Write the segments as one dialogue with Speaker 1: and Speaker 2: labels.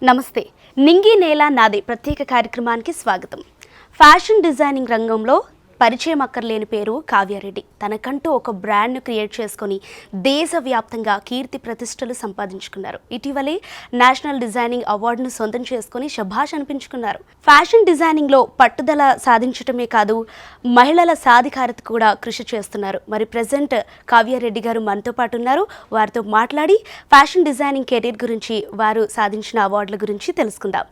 Speaker 1: నమస్తే. నింగి నేల నాదే ప్రత్యేక కార్యక్రమానికి స్వాగతం. ఫ్యాషన్ డిజైనింగ్ రంగంలో పరిచయం అక్కర్లేని పేరు కావ్యారెడ్డి. తనకంటూ ఒక బ్రాండ్ను క్రియేట్ చేసుకొని దేశవ్యాప్తంగా కీర్తి ప్రతిష్టలు సంపాదించుకున్నారు. ఇటీవలే నేషనల్ డిజైనింగ్ అవార్డును సొంతం చేసుకొని శభాష్ అనిపించుకున్నారు. ఫ్యాషన్ డిజైనింగ్లో పట్టుదల సాధించటమే కాదు, మహిళల సాధికారత కూడా కృషి చేస్తున్నారు. మరి ప్రజెంట్ కావ్యారెడ్డి గారు మనతో పాటు ఉన్నారు. వారితో మాట్లాడి ఫ్యాషన్ డిజైనింగ్ కెరీర్ గురించి, వారు సాధించిన అవార్డుల గురించి తెలుసుకుందాం.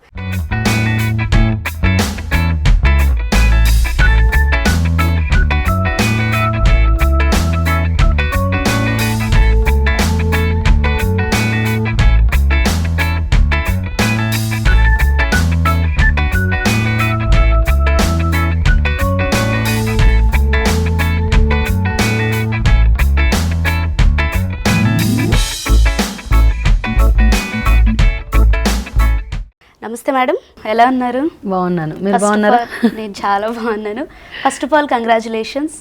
Speaker 1: నమస్తే మేడం, ఎలా ఉన్నారు?
Speaker 2: బాగున్నాను, మీరు బాగున్నారా?
Speaker 1: నేను చాలా బాగున్నాను. First of all congratulations.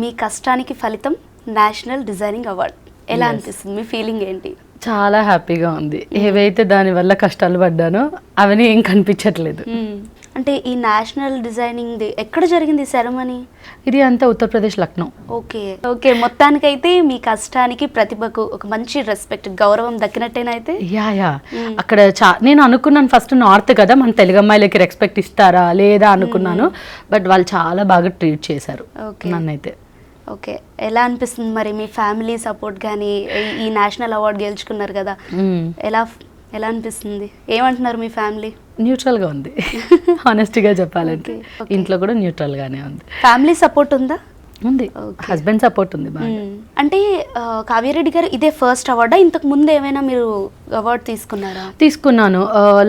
Speaker 1: మీ కష్టానికి ఫలితం నేషనల్ డిజైనింగ్ అవార్డ్. ఎలా అనిపిస్తుంది? మీ ఫీలింగ్ ఏంటి?
Speaker 2: చాలా హ్యాపీగా ఉంది. ఏవైతే దానివల్ల కష్టాలు పడ్డానో అవన్నీ ఏం కనిపించట్లేదు.
Speaker 1: అంటే ఈ నేషనల్ డిజైనింగ్ ఎక్కడ జరిగింది సెరమనీ?
Speaker 2: ఇది అంతా ఉత్తరప్రదేశ్, లక్నో.
Speaker 1: ఓకే ఓకే, మొత్తానికైతే మీ కష్టానికి ప్రతిభకు ఒక మంచి రెస్పెక్ట్, గౌరవం దక్కినట్టేనైతే.
Speaker 2: యా అక్కడ నేను అనుకున్నాను ఫస్ట్ నార్త్ కదా, మన తెలుగు అమ్మాయిలకి రెస్పెక్ట్ ఇస్తారా లేదా అనుకున్నాను. బట్ వాళ్ళు చాలా బాగా ట్రీట్ చేశారు నన్నైతే.
Speaker 1: ఓకే, ఎలా అనిపిస్తుంది మరి మీ ఫ్యామిలీ సపోర్ట్ కానీ? ఈ నేషనల్ అవార్డు గెలుచుకున్నారు కదా, ఎలా అనిపిస్తుంది? ఏమంటున్నారు మీ ఫ్యామిలీ?
Speaker 2: న్యూట్రల్గా ఉంది, హానెస్ట్గా చెప్పాలంటే. ఇంట్లో కూడా న్యూట్రల్గానే ఉంది.
Speaker 1: ఫ్యామిలీ సపోర్ట్ ఉందా?
Speaker 2: ఉంది, హస్బెండ్ సపోర్ట్ ఉంది బాగా.
Speaker 1: అంటే కావ్యారెడ్డి గారు ఇదే ఫస్ట్ అవార్డా? ఇంతకు ముందు ఏమైనా మీరు అవార్డు తీసుకున్నారా?
Speaker 2: తీసుకున్నాను.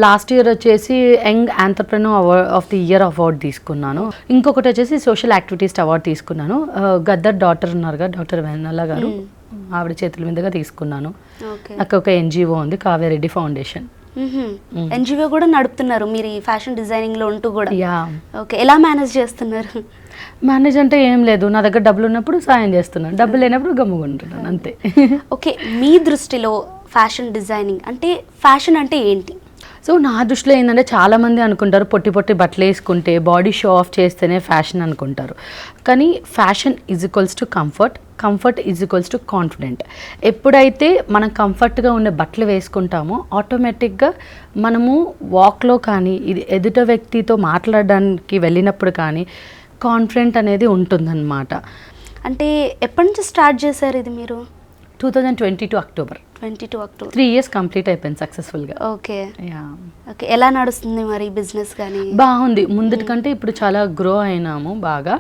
Speaker 2: లాస్ట్ ఇయర్ వచ్చేసి young entrepreneur award of the year award తీసుకున్నాను. ఇంకొకటి వచ్చేసి సోషల్ యాక్టివిటీస్ట్ అవార్డు తీసుకున్నాను. గద్దర్ డాటర్ ఉన్నారుగా, డాక్టర్ వెన్నెల గారు, ఆవిడ చేతుల మీదుగా తీసుకున్నాను. నాకు ఒక ఎన్జిఓ ఉంది, కావ్యారెడ్డి ఫౌండేషన్.
Speaker 1: ఎన్జిఓ కూడా నడుపుతున్నారు మీరు ఈ ఫ్యాషన్ డిజైనింగ్ లో ఉంటూ కూడా? ఓకే, ఎలా మేనేజ్ చేస్తున్నారు?
Speaker 2: మేనేజ్ అంటే ఏం లేదు, నా దగ్గర డబ్బులు ఉన్నప్పుడు సాయం చేస్తున్నాను, డబ్బులు లేనప్పుడు గమ్ముకుంటున్నాను అంతే.
Speaker 1: ఓకే, మీ దృష్టిలో ఫ్యాషన్ డిజైనింగ్ అంటే, ఫ్యాషన్ అంటే ఏంటి?
Speaker 2: సో నా దృష్టిలో ఏంటంటే, చాలామంది అనుకుంటారు పొట్టి పొట్టి బట్టలు వేసుకుంటే, బాడీ షో ఆఫ్ చేస్తేనే ఫ్యాషన్ అనుకుంటారు. కానీ fashion is equals to comfort, comfort is equals to confident. ఎప్పుడైతే మనం కంఫర్ట్గా ఉండే బట్టలు వేసుకుంటామో ఆటోమేటిక్గా మనము వాక్లో కానీ, ఇది ఎదుట వ్యక్తితో మాట్లాడడానికి వెళ్ళినప్పుడు కానీ కాన్ఫిడెంట్ అనేది ఉంటుందన్నమాట.
Speaker 1: అంటే ఎప్పటి నుంచి స్టార్ట్ చేశారు ఇది మీరు?
Speaker 2: 2022 అక్టోబర్. 3 years కంప్లీట్ అయిపోయింది సక్సెస్ఫుల్గా.
Speaker 1: ఓకే ఓకే, ఎలా నడుస్తుంది మరి బిజినెస్ కానీ?
Speaker 2: బాగుంది, ముందుటి కంటే ఇప్పుడు చాలా గ్రో అయినాము బాగా.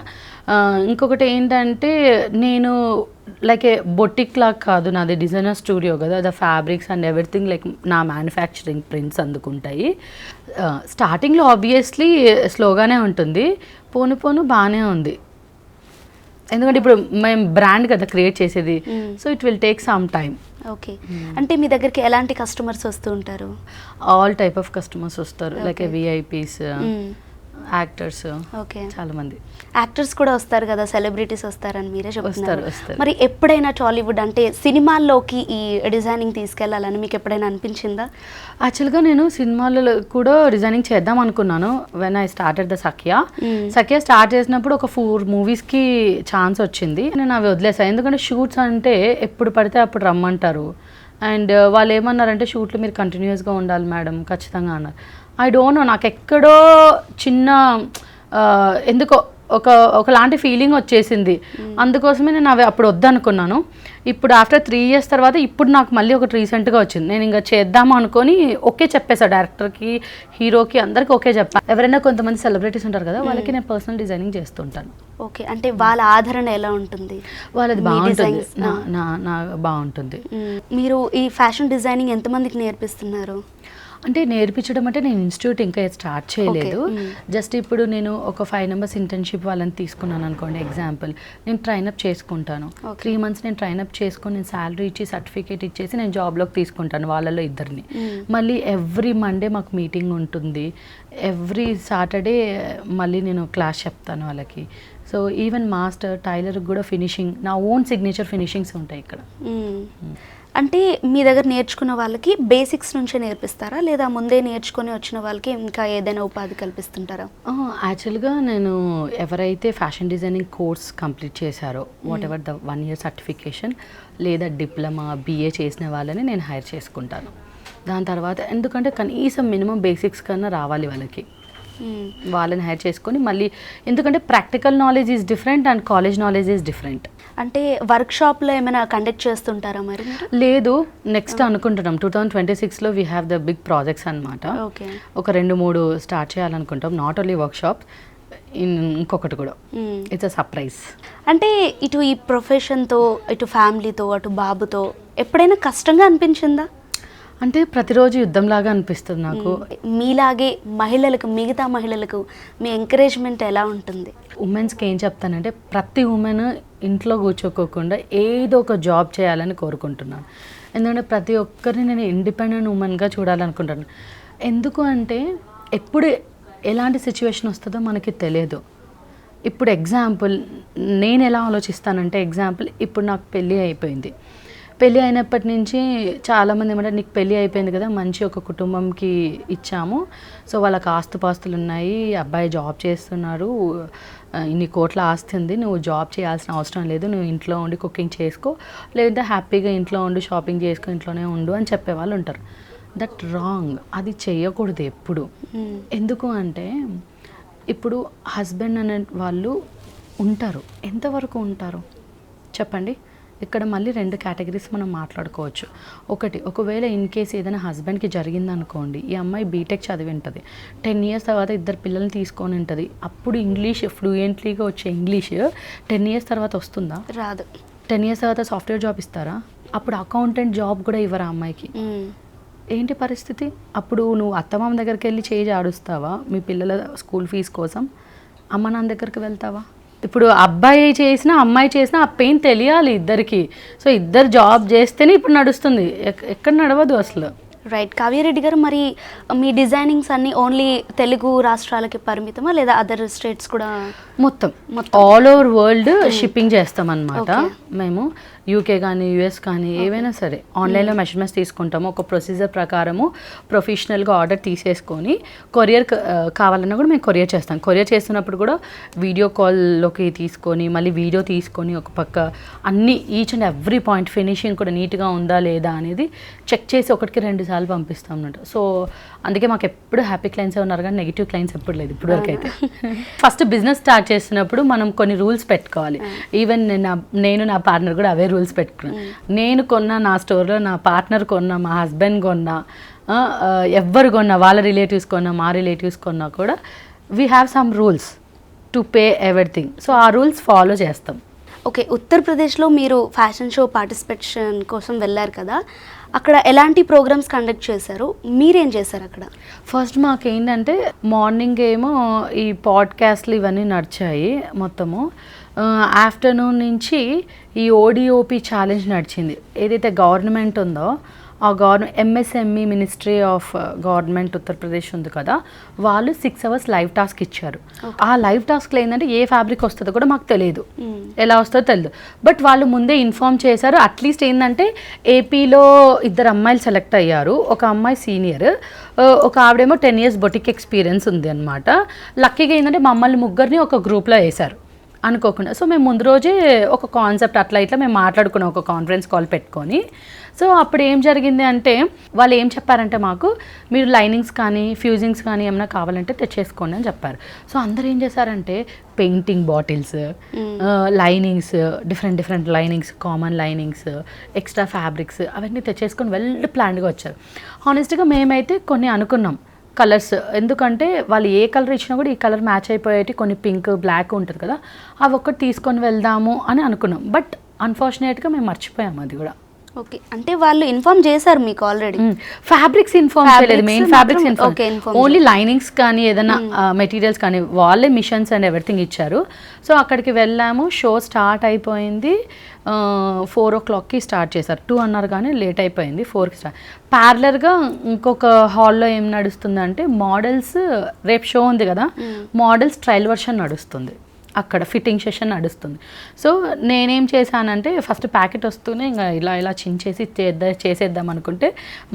Speaker 2: ఇంకొకటి ఏంటంటే, నేను లైక్ బొటిక్ లాగా కాదు, నాది డిజైనర్ స్టూడియో కదా, the fabrics and everything like నా మ్యానుఫ్యాక్చరింగ్ ప్రింట్స్ అందుకుంటాయి. స్టార్టింగ్లో ఆబ్వియస్లీ స్లోగానే ఉంటుంది, పోను పోను బాగానే ఉంది. ఎందుకంటే ఇప్పుడు మేము బ్రాండ్ కదా క్రియేట్ చేసేది, so it will take some time.
Speaker 1: Okay, అంటే మీ దగ్గరికి ఎలాంటి కస్టమర్స్ వస్తూ ఉంటారు?
Speaker 2: ఆల్ టైప్ ఆఫ్ కస్టమర్స్ వస్తారు, లైక్ విఐపీస్, యాక్టర్స్.
Speaker 1: ఓకే,
Speaker 2: చాలా మంది
Speaker 1: యాక్టర్స్ కూడా వస్తారు కదా, సెలబ్రిటీస్ వస్తారని మీరే చెప్తున్నారు.
Speaker 2: వస్తారు.
Speaker 1: మరి ఎప్పుడైనా టాలీవుడ్ అంటే సినిమాల్లోకి ఈ డిజైనింగ్ తీసుకెళ్లాలని మీకు ఎప్పుడైనా అనిపించిందా?
Speaker 2: యాక్చువల్గా నేను సినిమాలలో కూడా డిజైనింగ్ చేద్దాం అనుకున్నాను. When I started the Sakhya start చేసినప్పుడు ఒక 4 మూవీస్కి ఛాన్స్ వచ్చింది. నేను అవి వదిలేసాను, ఎందుకంటే షూట్స్ అంటే ఎప్పుడు పడితే అప్పుడు రమ్మంటారు. అండ్ వాళ్ళు ఏమన్నారంటే, షూట్లు మీరు కంటిన్యూస్గా ఉండాలి మేడం ఖచ్చితంగా అన్నారు. ఐ డోంట్ నో, నాకు ఎక్కడో చిన్న ఎందుకో ఒకలాంటి ఫీలింగ్ వచ్చేసింది. అందుకోసమే నేను అవి అప్పుడు వద్దనుకున్నాను. ఇప్పుడు ఆఫ్టర్ 3 years తర్వాత ఇప్పుడు నాకు మళ్ళీ ఒకటి రీసెంట్గా వచ్చింది. నేను ఇంకా చేద్దాము అనుకొని ఓకే చెప్పేసా, డైరెక్టర్కి, హీరోకి, అందరికి ఓకే చెప్పా. ఎవరైనా కొంతమంది సెలబ్రిటీస్ ఉంటారు కదా, వాళ్ళకి నేను పర్సనల్ డిజైనింగ్ చేస్తుంటాను.
Speaker 1: ఓకే, అంటే వాళ్ళ ఆదరణ ఎలా ఉంటుంది?
Speaker 2: వాళ్ళది బాగుంటుంది, నా బాగుంటుంది.
Speaker 1: మీరు ఈ ఫ్యాషన్ డిజైనింగ్ ఎంతమందికి నేర్పిస్తున్నారు?
Speaker 2: అంటే నేర్పించడం అంటే నేను ఇన్స్టిట్యూట్ ఇంకా స్టార్ట్ చేయలేదు. జస్ట్ ఇప్పుడు నేను ఒక 5 members ఇంటర్న్షిప్ వాళ్ళని తీసుకున్నాను అనుకోండి, ఎగ్జాంపుల్. నేను ట్రైనప్ చేసుకుంటాను, 3 months నేను ట్రైనప్ చేసుకొని, నేను శాలరీ ఇచ్చి సర్టిఫికేట్ ఇచ్చేసి నేను జాబ్లోకి తీసుకుంటాను వాళ్ళలో ఇద్దరిని. మళ్ళీ ఎవ్రీ మండే మాకు మీటింగ్ ఉంటుంది, ఎవ్రీ సాటర్డే మళ్ళీ నేను క్లాస్ చెప్తాను వాళ్ళకి. సో ఈవెన్ మాస్టర్ టైలర్కి కూడా ఫినిషింగ్, నా ఓన్ సిగ్నేచర్ ఫినిషింగ్స్ ఉంటాయి ఇక్కడ.
Speaker 1: అంటే మీ దగ్గర నేర్చుకున్న వాళ్ళకి బేసిక్స్ నుంచే నేర్పిస్తారా, లేదా ముందే నేర్చుకొని వచ్చిన వాళ్ళకి ఇంకా ఏదైనా ఉపాధి కల్పిస్తుంటారా?
Speaker 2: యాక్చువల్గా నేను ఎవరైతే ఫ్యాషన్ డిజైనింగ్ కోర్స్ కంప్లీట్ చేశారో what ever the 1 year certification లేదా డిప్లొమా BA చేసిన వాళ్ళని నేను హైర్ చేసుకుంటాను. దాని తర్వాత ఎందుకంటే కనీసం మినిమం బేసిక్స్ కన్నా రావాలి వాళ్ళకి, వాళ్ళని హైర్ చేసుకొని మళ్ళీ ఎందుకంటే practical knowledge is different and college knowledge is different.
Speaker 1: అంటే వర్క్షాప్లో ఏమైనా కండక్ట్ చేస్తుంటారా మరి?
Speaker 2: లేదు, నెక్స్ట్ అనుకుంటున్నాం 2026లో we have the big projects అనమాట.
Speaker 1: ఓకే,
Speaker 2: ఒక 2-3 స్టార్ట్ చేయాలనుకుంటాం. నాట్ ఓన్లీ వర్క్షాప్, ఇంకొకటి కూడా ఇట్స్ అ సర్ప్రైజ్.
Speaker 1: అంటే ఇటు ఈ ప్రొఫెషన్తో ఇటు ఫ్యామిలీతో అటు బాబుతో ఎప్పుడైనా కష్టంగా అనిపించిందా?
Speaker 2: అంటే ప్రతిరోజు యుద్ధంలాగా అనిపిస్తుంది నాకు.
Speaker 1: మీలాగే మహిళలకు, మిగతా మహిళలకు మీ ఎంకరేజ్మెంట్ ఎలా ఉంటుంది?
Speaker 2: ఉమెన్స్కి ఏం చెప్తానంటే ప్రతి ఉమెన్ ఇంట్లో కూర్చోకోకుండా ఏదో ఒక జాబ్ చేయాలని కోరుకుంటున్నాను. ఎందుకంటే ప్రతి ఒక్కరిని నేను ఇండిపెండెంట్ ఉమెన్గా చూడాలనుకుంటాను. ఎందుకు అంటే ఎప్పుడు ఎలాంటి సిచ్యువేషన్ వస్తుందో మనకి తెలియదు. ఇప్పుడు ఎగ్జాంపుల్ నేను ఎలా ఆలోచిస్తానంటే, ఎగ్జాంపుల్ ఇప్పుడు నాకు పెళ్ళి అయిపోయింది. పెళ్ళి అయినప్పటి నుంచి చాలామంది ఏమంటారు, నీకు పెళ్ళి అయిపోయింది కదా, మంచి ఒక కుటుంబంకి ఇచ్చాము, సో వాళ్ళకి ఆస్తుపాస్తులు ఉన్నాయి, అబ్బాయి జాబ్ చేస్తున్నారు, ఇన్ని కోట్ల ఆస్తి ఉంది, నువ్వు జాబ్ చేయాల్సిన అవసరం లేదు, నువ్వు ఇంట్లో ఉండి కుకింగ్ చేసుకో, లేదంటే హ్యాపీగా ఇంట్లో ఉండి షాపింగ్ చేసుకో, ఇంట్లోనే ఉండు అని చెప్పేవాళ్ళు ఉంటారు. That wrong. అది చేయకూడదు ఎప్పుడు. ఎందుకు అంటే ఇప్పుడు హస్బెండ్ అనే వాళ్ళు ఉంటారు, ఎంతవరకు ఉంటారు చెప్పండి. ఇక్కడ మళ్ళీ 2 కేటగిరీస్ మనం మాట్లాడుకోవచ్చు. ఒకవేళ ఇన్ కేస్ ఏదైనా హస్బెండ్కి జరిగిందనుకోండి, ఈ అమ్మాయి బీటెక్ చదివి ఉంటుంది, 10 years తర్వాత 2 పిల్లల్ని తీసుకొని ఉంటుంది, అప్పుడు ఇంగ్లీష్ ఫ్లూయెంట్లీగా వచ్చే ఇంగ్లీష్ 10 years తర్వాత వస్తుందా?
Speaker 1: రాదు.
Speaker 2: 10 years తర్వాత సాఫ్ట్వేర్ జాబ్ ఇస్తారా? అప్పుడు అకౌంటెంట్ జాబ్ కూడా ఇవ్వరా అమ్మాయికి? ఏంటి పరిస్థితి? అప్పుడు నువ్వు అత్తమామ దగ్గరికి వెళ్ళి చేయి ఆడుస్తావా మీ పిల్లల స్కూల్ ఫీజు కోసం? అమ్మ నాన్న దగ్గరికి వెళ్తావా? ఇప్పుడు అబ్బాయి చేసినా అమ్మాయి చేసినా ఆ పెయిన్ తెలియాలి ఇద్దరికి. సో ఇద్దరు జాబ్ చేస్తేనే ఇప్పుడు నడుస్తుంది, ఎక్కడ నడవదు అసలు.
Speaker 1: రైట్. కావ్యారెడ్డి గారు, మరి మీ డిజైనింగ్స్ అన్ని ఓన్లీ తెలుగు రాష్ట్రాలకి పరిమితమా, లేదా అదర్ స్టేట్స్ కూడా?
Speaker 2: మొత్తం ఆల్ ఓవర్ వరల్డ్ షిప్పింగ్ చేస్తాం అన్నమాట. మేము UK కానీ US కానీ ఏవైనా సరే ఆన్లైన్లో మెజర్మెంట్స్ తీసుకుంటాము. ఒక ప్రొసీజర్ ప్రకారము ప్రొఫెషనల్గా ఆర్డర్ తీసేసుకొని కొరియర్ కావాలన్నా కూడా మేము కొరియర్ చేస్తాం. కొరియర్ చేస్తున్నప్పుడు కూడా వీడియో కాల్లోకి తీసుకొని మళ్ళీ వీడియో తీసుకొని ఒక పక్క అన్ని each and every point finishing కూడా నీట్గా ఉందా లేదా అనేది చెక్ చేసి 1-2 సార్లు పంపిస్తాం అన్నమాట. సో అందుకే మాకు ఎప్పుడు హ్యాపీ క్లయింట్సే ఉన్నారు కానీ నెగిటివ్ క్లయింట్స్ ఎప్పుడు లేదు ఇప్పటివరకు అయితే. ఫస్ట్ బిజినెస్ స్టార్ట్ చేసినప్పుడు మనం కొన్ని రూల్స్ పెట్టుకోవాలి. ఈవెన్ నేను నా పార్ట్నర్ కూడా అవే రూల్స్ పెట్టుకున్నాను. నేను కొన్న నా స్టోర్లో, నా పార్ట్నర్ కొన్నా, మా హస్బెండ్ కొన్నా, ఎవ్వరు కొన్నా, వాళ్ళ రిలేటివ్స్ కొన్నా, మా రిలేటివ్స్ కొన్నా కూడా we have some rules to pay everything. So ఆ రూల్స్ ఫాలో చేస్తాం.
Speaker 1: ఓకే, ఉత్తరప్రదేశ్లో మీరు ఫ్యాషన్ షో పార్టిసిపేషన్ కోసం వెళ్ళారు కదా, అక్కడ ఎలాంటి ప్రోగ్రామ్స్ కండక్ట్ చేశారు, మీరేం చేశారు అక్కడ?
Speaker 2: ఫస్ట్ మాకేంటంటే మార్నింగ్ ఏమో ఈ పాడ్కాస్ట్లు ఇవన్నీ నడిచాయి మొత్తము. ఆఫ్టర్నూన్ నుంచి ఈ ODOP ఛాలెంజ్ నడిచింది. ఏదైతే గవర్నమెంట్ ఉందో ఆ MSME ministry of government Uttar Pradesh ఉంది కదా, వాళ్ళు 6 hours లైవ్ టాస్క్ ఇచ్చారు. ఆ లైవ్ టాస్క్లో ఏంటంటే ఏ ఫ్యాబ్రిక్ వస్తుందో కూడా మాకు తెలియదు, ఎలా వస్తుందో తెలియదు. బట్ వాళ్ళు ముందే ఇన్ఫార్మ్ చేశారు. అట్లీస్ట్ ఏంటంటే ఏపీలో 2 అమ్మాయిలు సెలెక్ట్ అయ్యారు. ఒక అమ్మాయి సీనియర్, ఒక ఆవిడేమో 10 years బొటిక్ ఎక్స్పీరియన్స్ ఉంది అనమాట. లక్కీగా ఏంటంటే మమ్మల్ని 3 ఒక గ్రూప్లో వేశారు అనుకోకుండా. సో మేము ముందు రోజే ఒక కాన్సెప్ట్ అట్లా ఇట్లా మేము మాట్లాడుకున్నాం, ఒక కాన్ఫరెన్స్ కాల్ పెట్టుకొని. సో అప్పుడు ఏం జరిగింది అంటే వాళ్ళు ఏం చెప్పారంటే మాకు, మీరు లైనింగ్స్ కానీ ఫ్యూజింగ్స్ కానీ ఏమైనా కావాలంటే తెచ్చేసుకోండి అని చెప్పారు. సో అందరు ఏం చేశారంటే painting bottles, linings, different linings, common linings, extra fabrics అవన్నీ తెచ్చేసుకొని వెల్ ప్లాన్డ్గా వచ్చారు. హానెస్ట్గా మేమైతే కొన్ని అనుకున్నాం కలర్స్, ఎందుకంటే వాళ్ళు ఏ కలర్ ఇచ్చినా కూడా ఈ కలర్ మ్యాచ్ అయిపోయేటి, కొన్ని పింక్ బ్లాక్ ఉంటుంది కదా, అవి ఒక్కటి తీసుకొని వెళ్దాము అని అనుకున్నాం. బట్ అన్ఫార్చునేట్గా మేము మర్చిపోయాము అది కూడా.
Speaker 1: ఓకే, అంటే వాళ్ళు ఇన్ఫార్మ్ చేశారు మీకు ఆల్రెడీ?
Speaker 2: ఫ్యాబ్రిక్స్ ఇన్ఫార్మ్ చేయలేదు, main fabrics inform, only linings కానీ ఏదైనా మెటీరియల్స్ కానీ వాళ్ళే మిషన్స్ అండ్ ఎవ్రీథింగ్ ఇచ్చారు. సో అక్కడికి వెళ్ళాము, షో స్టార్ట్ అయిపోయింది. 4 o'clockకి స్టార్ట్ చేశారు. 2 అన్నారు కానీ లేట్ అయిపోయింది, 4కి స్టార్ట్. ప్యారలర్గా ఇంకొక హాల్లో ఏం నడుస్తుందంటే మోడల్స్, రేపు షో ఉంది కదా, మోడల్స్ ట్రయల్ వర్షన్ నడుస్తుంది. అక్కడ ఫిట్టింగ్ సెషన్ నడుస్తుంది. సో నేనేం చేశానంటే ఫస్ట్ ప్యాకెట్ వస్తూనే ఇంకా ఇలా చించేసి చేసేద్దాం అనుకుంటే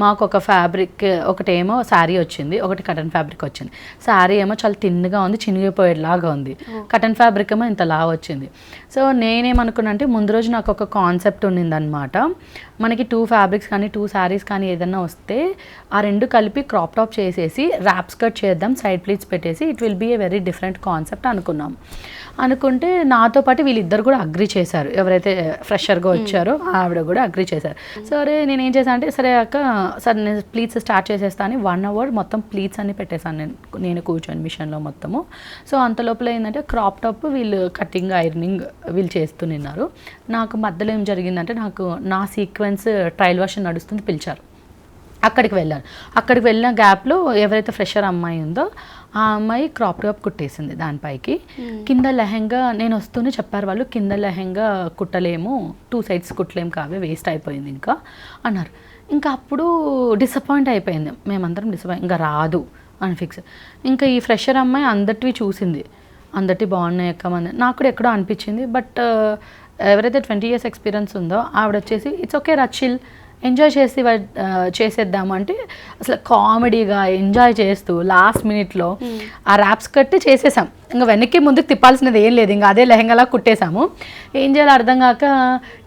Speaker 2: మాకు ఒక ఫ్యాబ్రిక్ ఒకటేమో శారీ వచ్చింది, ఒకటి కటన్ ఫ్యాబ్రిక్ వచ్చింది. శారీ ఏమో చాలా తిన్నగా ఉంది, చినిగిపోయేలాగా ఉంది. కటన్ ఫ్యాబ్రిక్ ఏమో ఇంత లావు వచ్చింది. సో నేనేమనుకున్నా అంటే ముందు రోజు నాకు ఒక కాన్సెప్ట్ ఉండిందనమాట. మనకి 2 ఫ్యాబ్రిక్స్ కానీ 2 శారీస్ కానీ ఏదన్నా వస్తే ఆ 2 కలిపి క్రాప్ టాప్ చేసేసి ర్యాప్ స్కర్ట్ చేద్దాం, సైడ్ ప్లీట్స్ పెట్టేసి it will be a very different concept అనుకున్నాం. అనుకుంటే నాతో పాటు వీళ్ళిద్దరు కూడా అగ్రీ చేశారు. ఎవరైతే ఫ్రెషర్గా వచ్చారో ఆవిడ కూడా అగ్రీ చేశారు. సరే నేను ఏం చేశాను అంటే సరే నేను ప్లీట్స్ స్టార్ట్ చేసేస్తాను. 1 hour మొత్తం ప్లీట్స్ అన్ని పెట్టేశాను నేను కూర్చొని మిషన్లో మొత్తము. సో అంత లోపల ఏంటంటే క్రాప్ టాప్ వీళ్ళు కటింగ్ ఐరనింగ్ వీళ్ళు చేస్తున్నారు. నాకు మధ్యలో ఏం జరిగిందంటే నాకు నా సీక్వెన్స్ ట్రయల్ వర్షన్ నడుస్తుంది, పిలిచారు. అక్కడికి వెళ్ళిన గ్యాప్లో ఎవరైతే ఫ్రెషర్ అమ్మాయి ఉందో ఆ అమ్మాయి క్రాప్ టాప్ కుట్టేసింది దానిపైకి. కింద లెహెంగా నేను వస్తూనే చెప్పారు వాళ్ళు, కింద లెహెంగా కుట్టలేము, 2 sides కుట్టలేము, కావే వేస్ట్ అయిపోయింది ఇంకా అన్నారు. ఇంకా అప్పుడు డిసప్పాయింట్ అయిపోయింది, మేమందరం డిసప్పాయింట్, ఇంకా రాదు అని ఫిక్స్. ఇంకా ఈ ఫ్రెషర్ అమ్మాయి అందరివి చూసింది, అందరివి బాగున్నాయి ఎక్కమంది. నాకు కూడా ఎక్కడో అనిపించింది. బట్ ఎవరైతే 20 years ఎక్స్పీరియన్స్ ఉందో ఆవిడ వచ్చేసి ఇట్స్ ఓకే రచిల్ ఎంజాయ్ చేసేద్దాము అంటే అసలు కామెడీగా ఎంజాయ్ చేస్తూ లాస్ట్ మినిట్లో ఆ ర్యాప్స్ కట్టి చేసేసాం. ఇంకా వెనక్కి ముందుకు తిప్పాల్సినది ఏం లేదు, ఇంకా అదే లెహంగాలా కుట్టేశాము. ఏం చేయాలో అర్థం కాక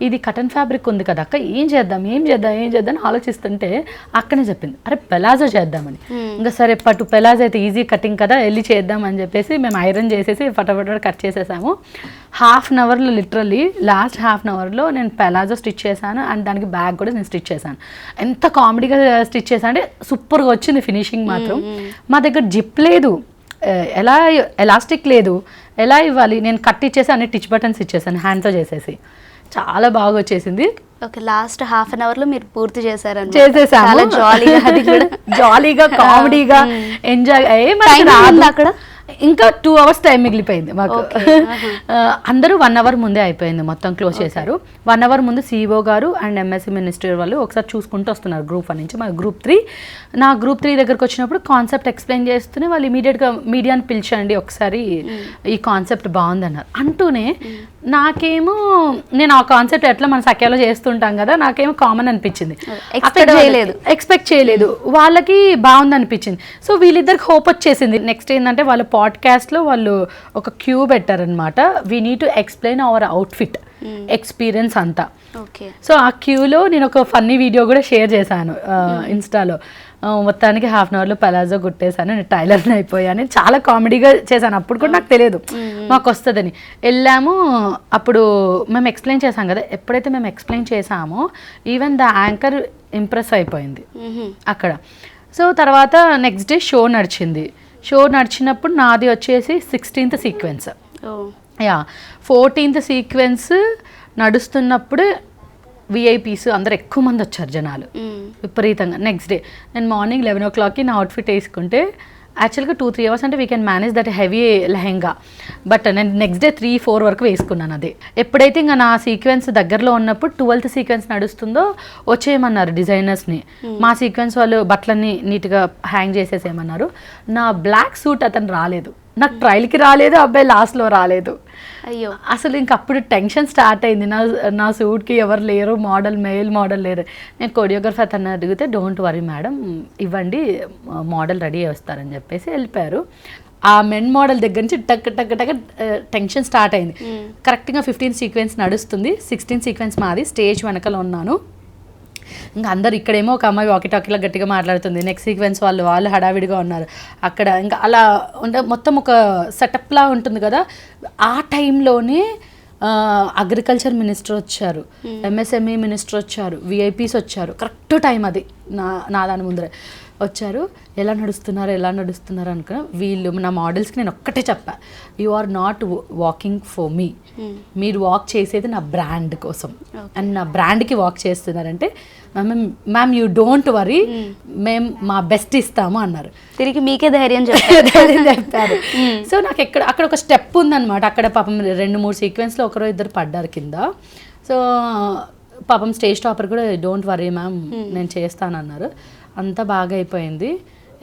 Speaker 2: ఇది కటన్ ఫ్యాబ్రిక్ ఉంది కదా అక్క, ఏం చేద్దాం ఆలోచిస్తుంటే అక్కనే చెప్పింది అరే పెలాజో చేద్దామని. ఇంకా సరే పట్టు పెలాజో అయితే ఈజీ కటింగ్ కదా వెళ్ళి చేద్దాం అని చెప్పేసి మేము ఐరన్ చేసేసి ఫటాఫట కట్ చేసేసాము. 1/2 hourలో లిటరల్లీ లాస్ట్ 1/2 hourలో నేను పెలాజో స్టిచ్ చేశాను అండ్ దానికి బ్యాగ్ కూడా నేను స్టిచ్ చేశాను. ఎంత కామెడీగా స్టిచ్ చేశాను అంటే సూపర్గా వచ్చింది ఫినిషింగ్ మాత్రం. మా దగ్గర జిప్ లేదు, ఎలాస్టిక్ లేదు, ఎలా ఇవ్వాలి, నేను కట్ ఇచ్చేసి అన్ని టిచ్ బటన్స్ ఇచ్చేసాను హ్యాండ్తో చేసేసి, చాలా బాగా వచ్చేసింది.
Speaker 1: ఓకే, లాస్ట్ 1/2 hourలో మీరు పూర్తి చేసేసాము.
Speaker 2: జాలీగా కామెడీగా ఎంజాయ్ అక్కడ. ఇంకా 2 hours టైం మిగిలిపోయింది మాకు. అందరూ 1 hour ముందే అయిపోయింది, మొత్తం క్లోజ్ చేశారు. 1 hour ముందు CEO గారు అండ్ MSc మినిస్టర్ వాళ్ళు ఒకసారి చూసుకుంటూ వస్తున్నారు Group 1 నుంచి. మా Group 3 నా Group 3 దగ్గరకు వచ్చినప్పుడు కాన్సెప్ట్ ఎక్స్ప్లెయిన్ చేస్తూనే వాళ్ళు ఇమీడియట్గా మీడియాని పిలిచండి ఒకసారి, ఈ కాన్సెప్ట్ బాగుందన్నారు. అంటూనే నాకేమో నేను ఆ కాన్సెప్ట్ ఎట్లా మన సఖ్యాలో చేస్తుంటాం కదా, నాకేమో కామన్ అనిపించింది, ఎక్స్పెక్ట్ చేయలేదు, వాళ్ళకి బాగుంది అనిపించింది. సో వీళ్ళిద్దరికి హోప్ వచ్చేసింది. నెక్స్ట్ ఏంటంటే వాళ్ళ పాడ్కాస్ట్లో వాళ్ళు ఒక క్యూ పెట్టారనమాట, we need to explain our outfit experience అంతా. సో ఆ క్యూలో నేను ఒక ఫన్నీ వీడియో కూడా షేర్ చేశాను ఇన్స్టాలో. మొత్తానికి 1/2 hourలో పలాజో కుట్టేశాను, నేను టైలర్ని అయిపోయాను, చాలా కామెడీగా చేశాను. అప్పుడు కూడా నాకు తెలియదు మాకు వస్తుందని. వెళ్ళాము, అప్పుడు మేము ఎక్స్ప్లెయిన్ చేసాం కదా, ఎప్పుడైతే మేము ఎక్స్ప్లెయిన్ చేసామో ఈవెన్ ద యాంకర్ ఇంప్రెస్ అయిపోయింది అక్కడ. సో తర్వాత నెక్స్ట్ డే షో నడిచినప్పుడు నాది వచ్చేసి 16th సీక్వెన్స్, 14th సీక్వెన్స్ నడుస్తున్నప్పుడు విఐపీస్ అందరు ఎక్కువ మంది వచ్చారు జనాలు విపరీతంగా. నెక్స్ట్ డే నేను మార్నింగ్ 11 o'clockకి నా అవుట్ఫిట్ వేసుకుంటే యాక్చువల్గా 2-3 hours అంటే we can manage that heavy lehenga, but నేను నెక్స్ట్ డే 3-4 వరకు వేసుకున్నాను. అదే ఎప్పుడైతే ఇంకా నా సీక్వెన్స్ దగ్గరలో ఉన్నప్పుడు 12th సీక్వెన్స్ నడుస్తుందో వచ్చేయమన్నారు డిజైనర్స్ని. మా సీక్వెన్స్ వాళ్ళు బట్టలన్నీ నీట్గా హ్యాంగ్ చేసేసేయమన్నారు. నా బ్లాక్ సూట్ అతను రాలేదు, నాకు ట్రయల్కి రాలేదు, అబ్బాయి లాస్ట్లో రాలేదు.
Speaker 1: అయ్యో,
Speaker 2: అసలు ఇంకప్పుడు టెన్షన్ స్టార్ట్ అయింది. నా సూట్కి ఎవరు లేరు, మేల్ మోడల్ లేరు. నేను కొరియోగ్రఫర్ అతను అడిగితే డోంట్ వరీ మేడం ఇవ్వండి, మోడల్ రెడీ వస్తారని చెప్పేసి వెళ్ళిపోయారు. ఆ మెన్ మోడల్ దగ్గర నుంచి టక్ టెన్షన్ స్టార్ట్ అయింది. కరెక్ట్గా 15th సీక్వెన్స్ నడుస్తుంది, 16th సీక్వెన్స్ మాది, స్టేజ్ వెనకాల ఉన్నాను. ఇంకా అందరు ఇక్కడేమో ఒక అమ్మాయి వాకిటాకీలో గట్టిగా మాట్లాడుతుంది, నెక్స్ట్ సీక్వెన్స్ వాళ్ళు హడావిడిగా ఉన్నారు అక్కడ. ఇంకా అలా ఉంటే మొత్తం ఒక సెటప్లా ఉంటుంది కదా. ఆ టైంలోనే అగ్రికల్చర్ మినిస్టర్ వచ్చారు, MSME మినిస్టర్ వచ్చారు, విఐపీస్ వచ్చారు. కరెక్ట్ టైం అది నా దాని ముందరే వచ్చారు. ఎలా నడుస్తున్నారు అనుకున్నా. వీళ్ళు నా మోడల్స్కి నేను ఒక్కటే చెప్పా, you are not walking for me, మీరు వాక్ చేసేది నా బ్రాండ్ కోసం అండ్ నా బ్రాండ్కి వాక్ చేస్తున్నారంటే మ్యామ్ యూ డోంట్ వరీ, మేము మా బెస్ట్ ఇస్తాము అన్నారు.
Speaker 1: తిరిగి మీకే ధైర్యం
Speaker 2: చెప్పారు. సో నాకు అక్కడ ఒక స్టెప్ ఉందన్నమాట. అక్కడ పాపం 2-3 సీక్వెన్స్లో 1-2 పడ్డారు కింద. సో పాపం స్టేజ్ టాపర్ కూడా డోంట్ వరీ మ్యామ్ నేను చేస్తానన్నారు. అంతా బాగా అయిపోయింది.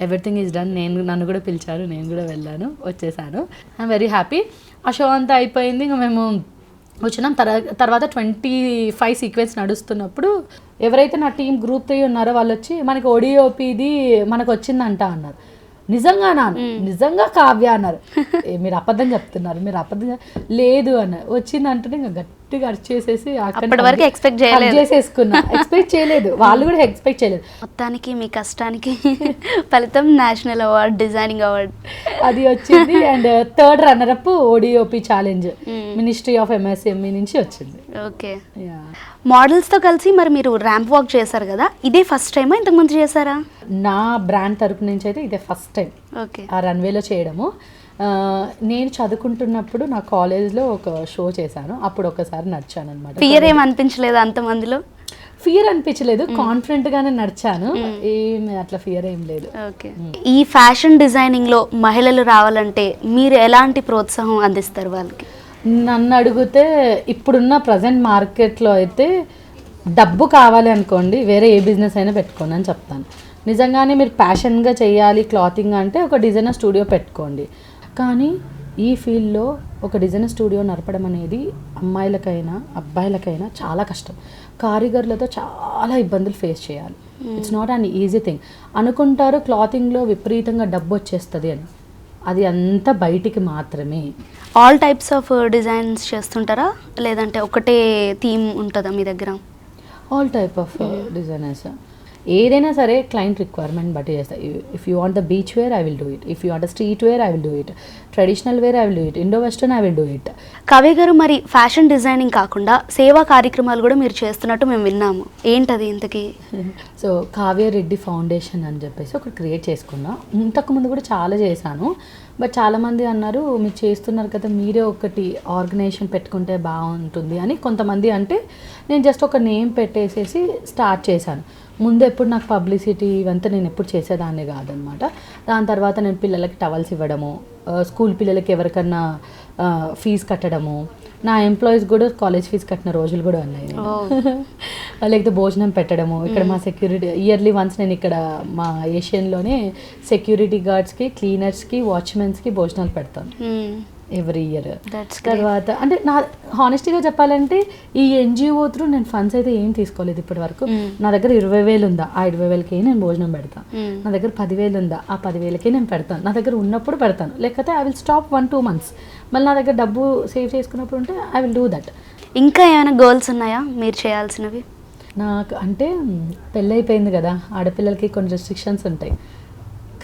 Speaker 2: Everything is done. నన్ను కూడా పిలిచారు, నేను కూడా వెళ్ళాను, వచ్చేసాను. I'm very happy. ఆ షో అంతా అయిపోయింది, ఇంకా మేము వచ్చినాం. తర్వాత 25 సీక్వెన్స్ నడుస్తున్నప్పుడు ఎవరైతే నా టీం గ్రూప్ 3 ఉన్నారో వాళ్ళు వచ్చి మనకి ODOPది మనకు వచ్చిందంట అన్నారు. నిజంగానా? నిజంగా కావ్య అన్నారు. మీరు అబద్ధం చెప్తున్నారు, మీరు అబద్ధం లేదు అన్నారు. వచ్చిందంటే ఇంకా గట్టిగా అరిచేసేసి
Speaker 1: అక్కడి ఎక్స్పెక్ట్
Speaker 2: చేయలేదు, వాళ్ళు కూడా ఎక్స్పెక్ట్ చేయలేదు.
Speaker 1: మొత్తానికి మీ కష్టానికి ఫలితం నేషనల్ అవార్డ్, డిజైనింగ్ అవార్డ్
Speaker 2: అది వచ్చింది. And 3rd runner-up ODOP challenge ministry of MSME నుంచి వచ్చింది.
Speaker 1: ఓకే. మోడల్స్తో కలిసి మరి మీరు ర్యాంప్ వాక్ చేశారు కదా, ఇదే ఫస్ట్ టైమా ఇంతకుముందు చేశారా?
Speaker 2: నా బ్రాండ్ తరపు నుంచి అయితే ఇదే ఫస్ట్ టైం
Speaker 1: ఓకే
Speaker 2: ఆ రన్వేలో చేయడము. నేను చదువుకుంటున్నప్పుడు నా కాలేజ్లో ఒక షో చేశాను, అప్పుడు ఒకసారి నడిచాను అనమాట.
Speaker 1: ఫియర్ ఏం అనిపించలేదు అంతమందిలో?
Speaker 2: ఫియర్ అనిపించలేదు, కాన్ఫిడెంట్ గానే నడిచాను, ఏమి అట్లా ఫియర్ ఏం లేదు.
Speaker 1: ఓకే. ఈ ఫ్యాషన్ డిజైనింగ్ లో మహిళలు రావాలంటే మీరు ఎలాంటి ప్రోత్సాహం అందిస్తారు వాళ్ళకి?
Speaker 2: నన్ను అడిగితే ఇప్పుడున్న ప్రజెంట్ మార్కెట్లో అయితే డబ్బు కావాలి అనుకోండి, వేరే ఏ బిజినెస్ అయినా పెట్టుకోండి అని చెప్తాను. నిజంగానే మీరు ప్యాషన్గా చేయాలి క్లాతింగ్ అంటే ఒక డిజైనర్ స్టూడియో పెట్టుకోండి. కానీ ఈ ఫీల్డ్లో ఒక డిజైనర్ స్టూడియో నడపడం అనేది అమ్మాయిలకైనా అబ్బాయిలకైనా చాలా కష్టం. కారిగర్లతో చాలా ఇబ్బందులు ఫేస్ చేయాలి. It's not an easy thing. అనుకుంటారు క్లాతింగ్లో విపరీతంగా డబ్బు వచ్చేస్తుంది అని, అది అంతా బయటికి మాత్రమే.
Speaker 1: ఆల్ టైప్స్ ఆఫ్ డిజైన్స్ చేస్తుంటారా, లేదంటే ఒకటే థీమ్ ఉంటుందా మీ దగ్గర?
Speaker 2: ఆల్ టైప్ ఆఫ్ డిజైనర్స్, ఏదైనా సరే క్లయింట్ రిక్వైర్మెంట్ బట్టి చేస్తాయి. If you want the beach where I will do it, if you want the street where I will do it, traditional where I will do it, Indo western I will do it.
Speaker 1: Kavya గారు, మరి fashion designing కాకుండా సేవా కార్యక్రమాలు కూడా మీరు చేస్తున్నట్టు మేము విన్నాము, ఏంటది ఇంతకీ?
Speaker 2: సో కావ్య రెడ్డి ఫౌండేషన్ అని చెప్పేసి ఒకటి క్రియేట్ చేసుకున్నా. ఇంతకుముందు కూడా చాలా చేశాను, బట్ చాలామంది అన్నారు మీరు చేస్తున్నారు కదా మీరే ఒకటి ఆర్గనైజేషన్ పెట్టుకుంటే బాగుంటుంది అని కొంతమంది అంటే, నేను జస్ట్ ఒక నేమ్ పెట్టేసేసి స్టార్ట్ చేశాను. ముందు ఎప్పుడు నాకు పబ్లిసిటీ ఇవంతా నేను ఎప్పుడు చేసేదాన్ని కాదనమాట. దాని తర్వాత నేను పిల్లలకి టవల్స్ ఇవ్వడము, స్కూల్ పిల్లలకి ఎవరికన్నా ఫీజు కట్టడము, నా ఎంప్లాయీస్ కూడా కాలేజ్ ఫీజు కట్టిన రోజులు కూడా ఉన్నాయి. లేకపోతే భోజనం పెట్టడము. ఇక్కడ మా సెక్యూరిటీ ఇయర్లీ వన్స్ నేను ఇక్కడ మా ఏషియన్లోనే సెక్యూరిటీ గార్డ్స్కి, క్లీనర్స్కి, వాచ్మెన్స్కి భోజనాలు పెడతాను ఎవ్రీ ఇయర్. తర్వాత అంటే నా హానెస్టీగా చెప్పాలంటే ఈ NGO త్రూ నేను ఫండ్స్ అయితే ఏం తీసుకోలేదు ఇప్పటి వరకు. నా దగ్గర 20,000 ఉందా, ఆ 20,000కి నేను భోజనం పెడతాను. నా దగ్గర 10,000 ఉందా, ఆ 10,000కి నేను పెడతాను. నా దగ్గర ఉన్నప్పుడు పెడతాను, లేకపోతే ఐ విల్ స్టాప్ 1-2 months. మళ్ళీ నా దగ్గర డబ్బు సేవ్ చేసుకున్నప్పుడు ఉంటే ఐ విల్ డూ దట్.
Speaker 1: ఇంకా ఏమైనా గోల్స్ ఉన్నాయా మీరు చేయాల్సినవి?
Speaker 2: నాకు అంటే పెళ్ళి అయిపోయింది కదా, ఆడపిల్లలకి కొన్ని రెస్ట్రిక్షన్స్ ఉంటాయి,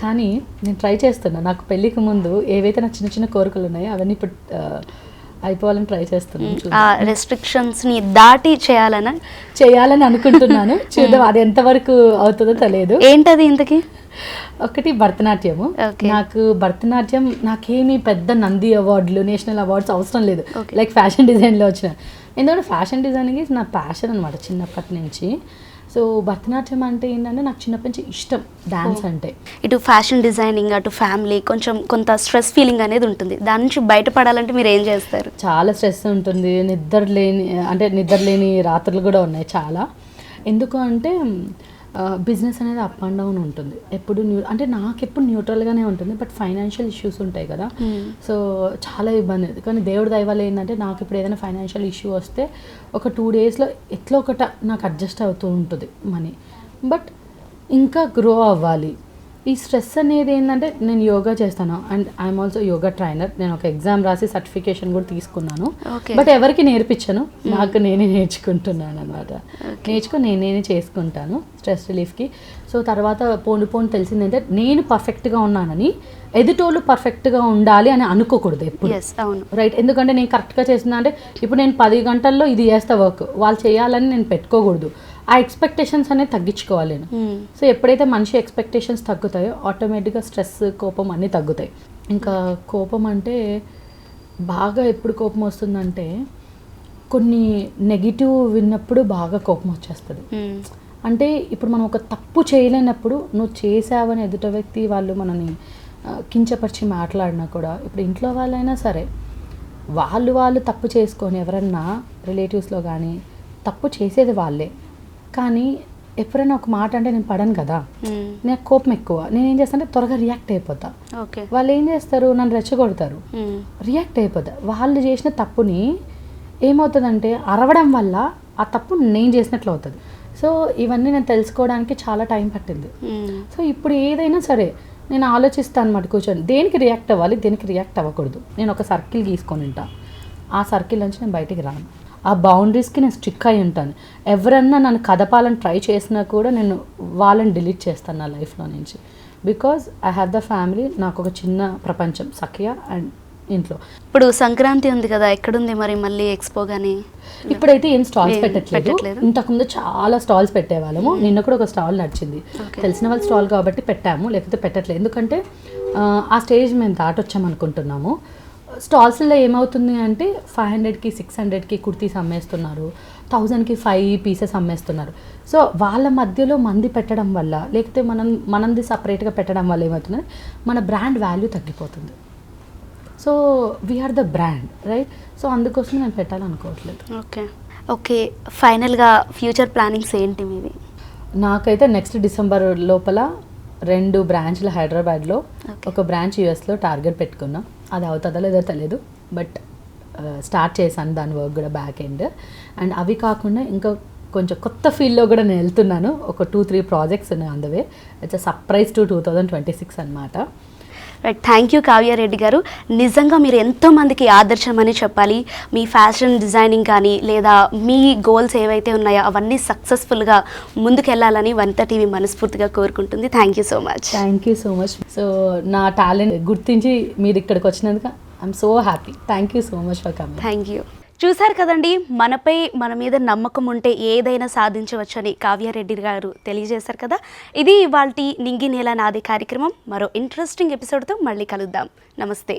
Speaker 2: కానీ నేను ట్రై చేస్తున్నా. నాకు పెళ్ళికి ముందు ఏవైతే నాకు చిన్న చిన్న కోరికలు ఉన్నాయో అవన్నీ ఇప్పుడు అయిపోవాలని ట్రై చేస్తున్నాను.
Speaker 1: ఆ రెస్ట్రిక్షన్స్ని దాటి చేయాలని
Speaker 2: అనుకుంటున్నాను. చూద్దాం అది ఎంతవరకు అవుతుందో తెలియదు.
Speaker 1: ఏంటది ఇంతకీ?
Speaker 2: ఒకటి భరతనాట్యము. నాకు భరతనాట్యం నాకేమీ పెద్ద నంది అవార్డులు, నేషనల్ అవార్డ్స్ అవసరం లేదు, లైక్ ఫ్యాషన్ డిజైన్లో వచ్చిన. ఎందుకంటే ఫ్యాషన్ డిజైనింగ్ ఈజ్ నా ప్యాషన్ అనమాట చిన్నప్పటి నుంచి. సో భరతనాట్యం అంటే ఏంటంటే నాకు చిన్నప్పటి నుంచి ఇష్టం, డాన్స్ అంటే.
Speaker 1: ఇటు ఫ్యాషన్ డిజైనింగ్, అటు ఫ్యామిలీ, కొంత స్ట్రెస్ ఫీలింగ్ అనేది ఉంటుంది. దాని నుంచి బయటపడాలంటే మీరు ఏం చేస్తారు?
Speaker 2: చాలా స్ట్రెస్ ఉంటుంది, నిద్ర లేని రాత్రులు కూడా ఉన్నాయి చాలా. ఎందుకు అంటే బిజినెస్ అనేది అప్ అండ్ డౌన్ ఉంటుంది, ఎప్పుడు అంటే నాకు ఎప్పుడు న్యూట్రల్గానే ఉంటుంది, బట్ ఫైనాన్షియల్ ఇష్యూస్ ఉంటాయి కదా, సో చాలా ఇబ్బంది. కానీ దేవుడి దయ వల్ల ఏంటంటే నాకు ఇప్పుడు ఏదైనా ఫైనాన్షియల్ ఇష్యూ వస్తే ఒక 2 daysలో ఎట్లా ఒకట నాకు అడ్జస్ట్ అవుతూ ఉంటుంది మనీ. బట్ ఇంకా గ్రో అవ్వాలి. ఈ స్ట్రెస్ అనేది ఏంటంటే నేను యోగా చేస్తాను, and I'm also yoga trainer. నేను ఒక ఎగ్జామ్ రాసి సర్టిఫికేషన్ కూడా తీసుకున్నాను, బట్ ఎవరికి నేర్పించను, నాకు నేనే నేర్చుకుంటున్నాను అనమాట. నేర్చుకొని నేనే చేసుకుంటాను స్ట్రెస్ రిలీఫ్కి. సో తర్వాత పోను తెలిసిందంటే నేను పర్ఫెక్ట్గా ఉన్నానని ఎదుటోళ్ళు పర్ఫెక్ట్గా ఉండాలి అని అనుకోకూడదు ఎప్పుడు, రైట్? ఎందుకంటే నేను కరెక్ట్గా చేస్తున్నా అంటే ఇప్పుడు నేను 10 గంటల్లో ఇది చేస్తా వర్క్, వాళ్ళు చేయాలని నేను పెట్టుకోకూడదు. ఆ ఎక్స్పెక్టేషన్స్ అనేది తగ్గించుకోవాలి నేను. సో ఎప్పుడైతే మనిషి ఎక్స్పెక్టేషన్స్ తగ్గుతాయో ఆటోమేటిక్గా స్ట్రెస్, కోపం అన్నీ తగ్గుతాయి. ఇంకా కోపం అంటే బాగా ఎప్పుడు కోపం వస్తుందంటే కొన్ని నెగిటివ్ విన్నప్పుడు బాగా కోపం వచ్చేస్తుంది. అంటే ఇప్పుడు మనం ఒక తప్పు చేయలేనప్పుడు నువ్వు చేసావని ఎదుట వ్యక్తి వాళ్ళు మనని కించపరిచి మాట్లాడినా కూడా, ఇప్పుడు ఇంట్లో వాళ్ళైనా సరే వాళ్ళు తప్పు చేసుకొని ఎవరన్నా రిలేటివ్స్లో కానీ తప్పు చేసేది వాళ్ళే, కానీ ఎప్పుడైనా ఒక మాట అంటే నేను పడను కదా, నాకు కోపం ఎక్కువ, నేను ఏం చేస్తానంటే త్వరగా రియాక్ట్ అయిపోతా.
Speaker 1: ఓకే.
Speaker 2: వాళ్ళు ఏం చేస్తారు, నన్ను రెచ్చగొడతారు, రియాక్ట్ అయిపోతా. వాళ్ళు చేసిన తప్పుని ఏమవుతుందంటే అరవడం వల్ల ఆ తప్పు నేను చేసినట్లు అవుతుంది. సో ఇవన్నీ నేను తెలుసుకోవడానికి చాలా టైం పట్టింది. సో ఇప్పుడు ఏదైనా సరే నేను ఆలోచిస్తాను అన్నమాట కూర్చొని, దేనికి రియాక్ట్ అవ్వాలి, దేనికి రియాక్ట్ అవ్వకూడదు. నేను ఒక సర్కిల్ గీసుకొని ఉంటాను, ఆ సర్కిల్ నుంచి నేను బయటికి రాను. ఆ బౌండరీస్కి నేను స్టిక్ అయి ఉంటాను. ఎవరన్నా నన్ను కదపాలని ట్రై చేసినా కూడా నేను వాళ్ళని డిలీట్ చేస్తాను నా లైఫ్లో నుంచి. Because I have the family, నాకు ఒక చిన్న ప్రపంచం సఖ్య అండ్ ఇంట్లో.
Speaker 1: ఇప్పుడు సంక్రాంతి ఉంది కదా, ఎక్కడుంది మరి మళ్ళీ ఎక్స్పో కానీ?
Speaker 2: ఇప్పుడైతే ఏం స్టాల్స్ పెట్టట్లేదు. ఇంతకుముందు చాలా స్టాల్స్ పెట్టేవాళ్ళము. నిన్న కూడా ఒక స్టాల్ నడిచింది, తెలిసిన వాళ్ళ స్టాల్ కాబట్టి పెట్టాము, లేకపోతే పెట్టట్లేదు. ఎందుకంటే ఆ స్టేజ్ మేము దాటొచ్చామనుకుంటున్నాము. స్టాల్స్లో ఏమవుతుంది అంటే 500కి 600కి కుర్తీస్ అమ్మేస్తున్నారు, 1000కి 5 పీసెస్ అమ్మేస్తున్నారు. సో వాళ్ళ మధ్యలో మంది పెట్టడం వల్ల, లేకపోతే మనది సపరేట్గా పెట్టడం వల్ల ఏమవుతుంది, మన బ్రాండ్ వాల్యూ తగ్గిపోతుంది. So we are the brand, right? So అందుకోసం నేను పెట్టాలనుకోవట్లేదు.
Speaker 1: ఓకే. ఓకే, ఫైనల్గా ఫ్యూచర్ ప్లానింగ్స్ ఏంటి మీవి?
Speaker 2: నాకైతే నెక్స్ట్ డిసెంబర్ లోపల 2 బ్రాంచ్లు హైదరాబాద్లో, ఒక బ్రాంచ్ యూఎస్లో టార్గెట్ పెట్టుకున్నాం. అది అవుతుందో లేదో తెలియదు, బట్ స్టార్ట్ చేశాను దాని వర్క్ కూడా బ్యాక్ ఎండ్. అండ్ అవి కాకుండా ఇంకా కొంచెం కొత్త ఫీల్డ్లో కూడా నేను వెళ్తున్నాను. ఒక 2-3 ప్రాజెక్ట్స్ ఉన్నాయి on the way. It's surprise to 2026 అనమాట.
Speaker 1: రైట్, థ్యాంక్ యూ కావ్యారెడ్డి గారు. నిజంగా మీరు ఎంతోమందికి ఆదర్శం అని చెప్పాలి. మీ ఫ్యాషన్ డిజైనింగ్ కానీ లేదా మీ గోల్స్ ఏవైతే ఉన్నాయో అవన్నీ సక్సెస్ఫుల్గా ముందుకెళ్ళాలని వనిత టీవీ మనస్ఫూర్తిగా కోరుకుంటుంది. Thank you so much.
Speaker 2: Thank you so much. So నా టాలెంట్ గుర్తించి మీరు ఇక్కడికి వచ్చినందుకు I'm so happy. Thank you so much for coming.
Speaker 1: Thank you. చూశారు కదండి, మన మీద నమ్మకం ఉంటే ఏదైనా సాధించవచ్చని కావ్యారెడ్డి గారు తెలియజేశారు కదా. ఇది ఇవాల్టి నింగి నేల నాది కార్యక్రమం. మరో ఇంట్రెస్టింగ్ ఎపిసోడ్తో మళ్ళీ కలుద్దాం. నమస్తే.